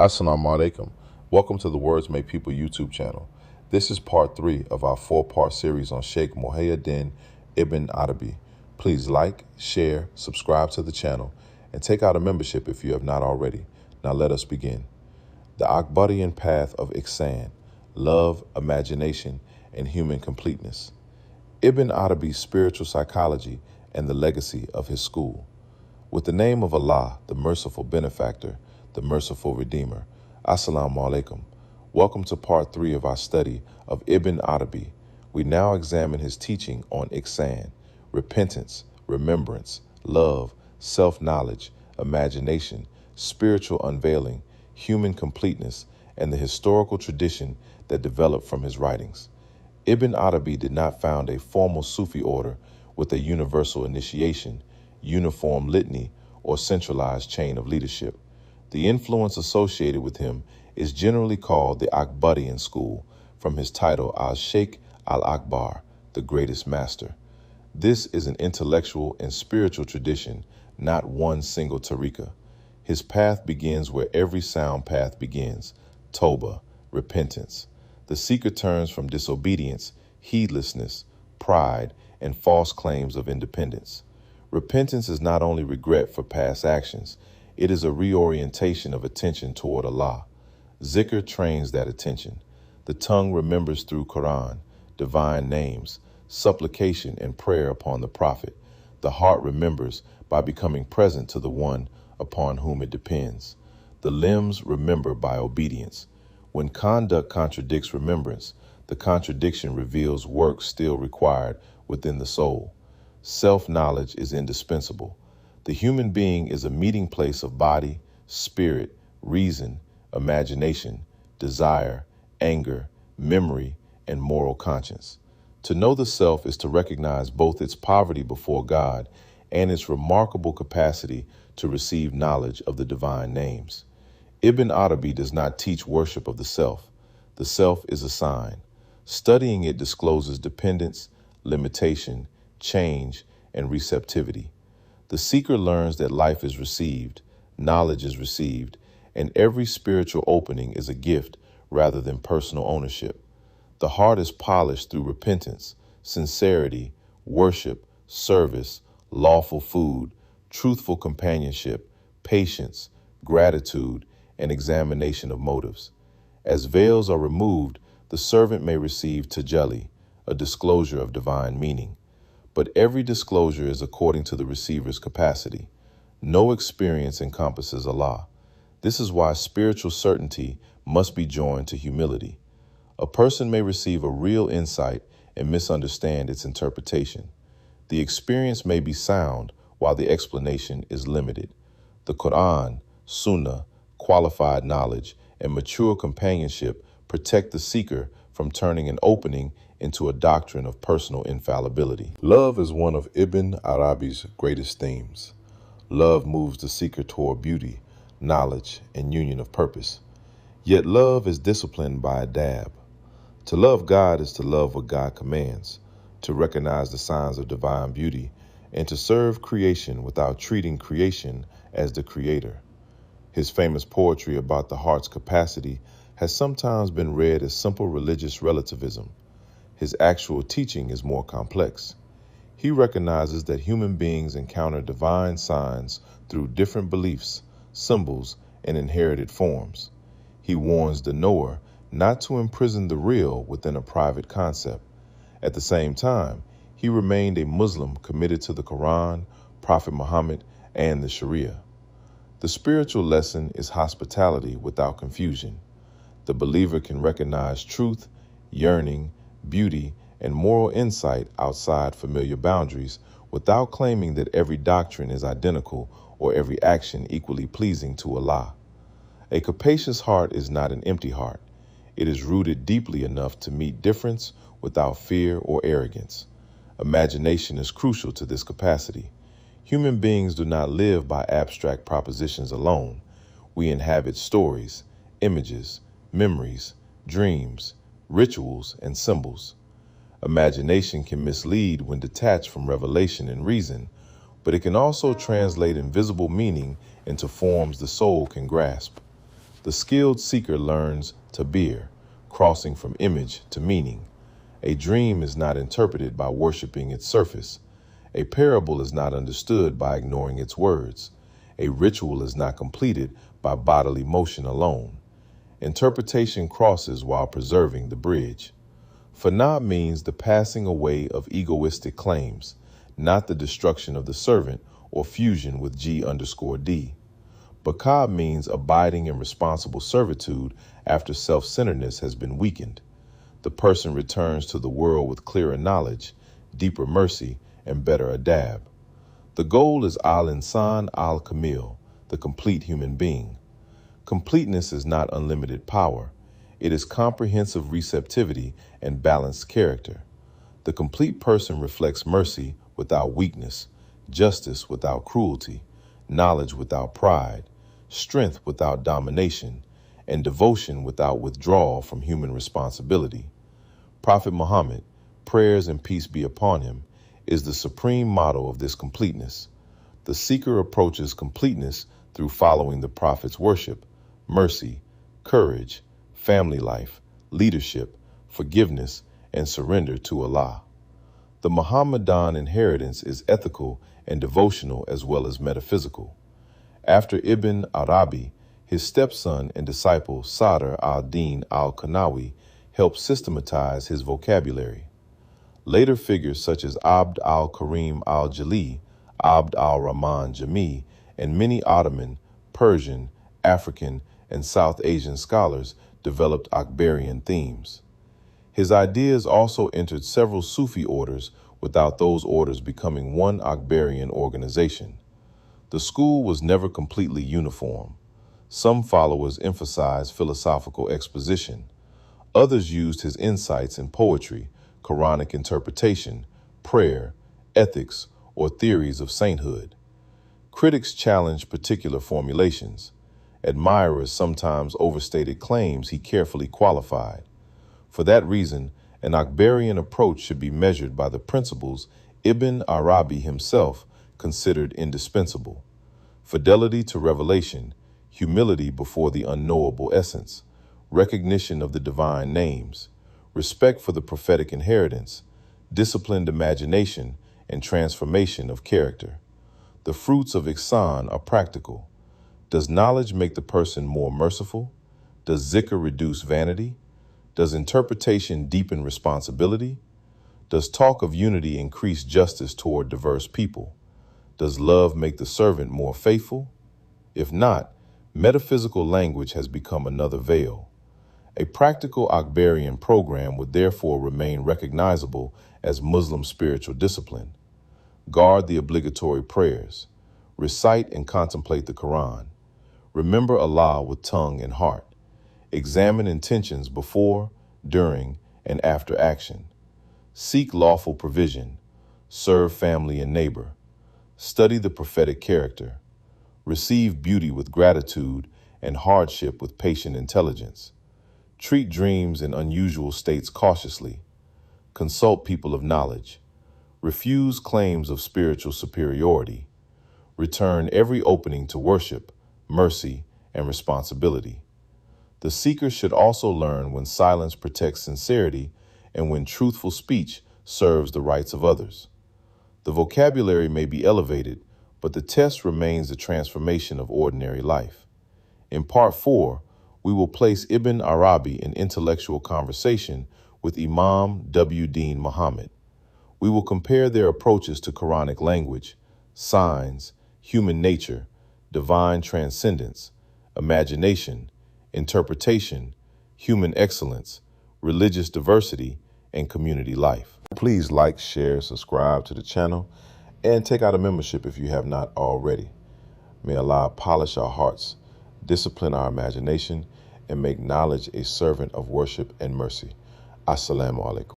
Assalamu alaikum. Welcome to the Words Make People YouTube channel. This is part 3 of our 4-part series on Sheikh Muhyiddin Ibn Adibi. Please like, share, subscribe to the channel, and take out a membership if you have not already. Now let us begin. The Akbarian Path of Iḥsān, love, imagination, and human completeness. Ibn Adibi's spiritual psychology and the legacy of his school. With the name of Allah, the merciful benefactor, the merciful Redeemer. Assalamu alaikum. Welcome to part 3 of our study of Ibn Adibi. We now examine his teaching on Iksan, repentance, remembrance, love, self-knowledge, imagination, spiritual unveiling, human completeness, and the historical tradition that developed from his writings. Ibn Adibi did not found a formal Sufi order with a universal initiation, uniform litany, or centralized chain of leadership. The influence associated with him is generally called the Akhbarian school, from his title as Sheikh al-Akbar, the greatest master. This is an intellectual and spiritual tradition, not one single tariqah. His path begins where every sound path begins, Tawbah, repentance. The seeker turns from disobedience, heedlessness, pride, and false claims of independence. Repentance is not only regret for past actions, it is a reorientation of attention toward Allah. Zikr trains that attention. The tongue remembers through Qur'an, divine names, supplication, and prayer upon the Prophet. The heart remembers by becoming present to the one upon whom it depends. The limbs remember by obedience. When conduct contradicts remembrance, the contradiction reveals work still required within the soul. Self-knowledge is indispensable. The human being is a meeting place of body, spirit, reason, imagination, desire, anger, memory, and moral conscience. To know the self is to recognize both its poverty before God and its remarkable capacity to receive knowledge of the divine names. Ibn Adibi does not teach worship of the self. The self is a sign. Studying it discloses dependence, limitation, change, and receptivity. The seeker learns that life is received, knowledge is received, and every spiritual opening is a gift rather than personal ownership. The heart is polished through repentance, sincerity, worship, service, lawful food, truthful companionship, patience, gratitude, and examination of motives. As veils are removed, the servant may receive tajalli, a disclosure of divine meaning. But every disclosure is according to the receiver's capacity. No experience encompasses Allah. This is why spiritual certainty must be joined to humility. A person may receive a real insight and misunderstand its interpretation. The experience may be sound while the explanation is limited. The Qur'an, Sunnah, qualified knowledge, and mature companionship protect the seeker from turning an opening into a doctrine of personal infallibility. Love is one of Ibn Arabi's greatest themes. Love moves the seeker toward beauty, knowledge, and union of purpose. Yet love is disciplined by adab. To love God is to love what God commands, to recognize the signs of divine beauty, and to serve creation without treating creation as the creator. His famous poetry about the heart's capacity has sometimes been read as simple religious relativism. His actual teaching is more complex. He recognizes that human beings encounter divine signs through different beliefs, symbols, and inherited forms. He warns the knower not to imprison the real within a private concept. At the same time, he remained a Muslim committed to the Qur'an, Prophet Muhammad, and the Sharia. The spiritual lesson is hospitality without confusion. The believer can recognize truth, yearning, beauty, and moral insight outside familiar boundaries without claiming that every doctrine is identical or every action equally pleasing to Allah. A capacious heart is not an empty heart. It is rooted deeply enough to meet difference without fear or arrogance. Imagination is crucial to this capacity. Human beings do not live by abstract propositions alone. We inhabit stories, images, memories, dreams, rituals, and symbols. Imagination can mislead when detached from revelation and reason, but it can also translate invisible meaning into forms the soul can grasp. The skilled seeker learns tabir, crossing from image to meaning. A dream is not interpreted by worshiping its surface. A parable is not understood by ignoring its words. A ritual is not completed by bodily motion alone. Interpretation crosses while preserving the bridge. Fana means the passing away of egoistic claims, not the destruction of the servant or fusion with G_D. Baqa means abiding in responsible servitude after self-centeredness has been weakened. The person returns to the world with clearer knowledge, deeper mercy, and better adab. The goal is al-insan al-kamil, the complete human being. Completeness is not unlimited power. It is comprehensive receptivity and balanced character. The complete person reflects mercy without weakness, justice without cruelty, knowledge without pride, strength without domination, and devotion without withdrawal from human responsibility. Prophet Muhammad, prayers and peace be upon him, is the supreme model of this completeness. The seeker approaches completeness through following the Prophet's worship, mercy, courage, family life, leadership, forgiveness, and surrender to Allah. The Muhammadan inheritance is ethical and devotional as well as metaphysical. After Ibn Arabi, his stepson and disciple Sadr al-Din al-Kanawi helped systematize his vocabulary. Later figures such as Abd al-Karim al-Jali, Abd al-Rahman Jami, and many Ottoman, Persian, African, and South Asian scholars developed Akbarian themes. His ideas also entered several Sufi orders without those orders becoming one Akbarian organization. The school was never completely uniform. Some followers emphasized philosophical exposition. Others used his insights in poetry, Quranic interpretation, prayer, ethics, or theories of sainthood. Critics challenged particular formulations. Admirers sometimes overstated claims he carefully qualified. For that reason, an Akbarian approach should be measured by the principles Ibn Arabi himself considered indispensable: fidelity to revelation, humility before the unknowable essence, recognition of the divine names, respect for the prophetic inheritance, disciplined imagination, and transformation of character. The fruits of Iksan are practical. Does knowledge make the person more merciful? Does zikr reduce vanity? Does interpretation deepen responsibility? Does talk of unity increase justice toward diverse people? Does love make the servant more faithful? If not, metaphysical language has become another veil. A practical Akhbarian program would therefore remain recognizable as Muslim spiritual discipline. Guard the obligatory prayers. Recite and contemplate the Qur'an. Remember Allah with tongue and heart. Examine intentions before, during, and after action. Seek lawful provision. Serve family and neighbor. Study the prophetic character. Receive beauty with gratitude and hardship with patient intelligence. Treat dreams in unusual states cautiously. Consult people of knowledge. Refuse claims of spiritual superiority. Return every opening to worship, mercy, and responsibility. The seeker should also learn when silence protects sincerity and when truthful speech serves the rights of others. The vocabulary may be elevated, but the test remains the transformation of ordinary life. In Part 4, we will place Ibn Arabi in intellectual conversation with Imam W. Muhammad. We will compare their approaches to Quranic language, signs, human nature, divine transcendence, imagination, interpretation, human excellence, religious diversity, and community life. Please like, share, subscribe to the channel, and take out a membership if you have not already. May Allah polish our hearts, discipline our imagination, and make knowledge a servant of worship and mercy. Assalamu alaikum.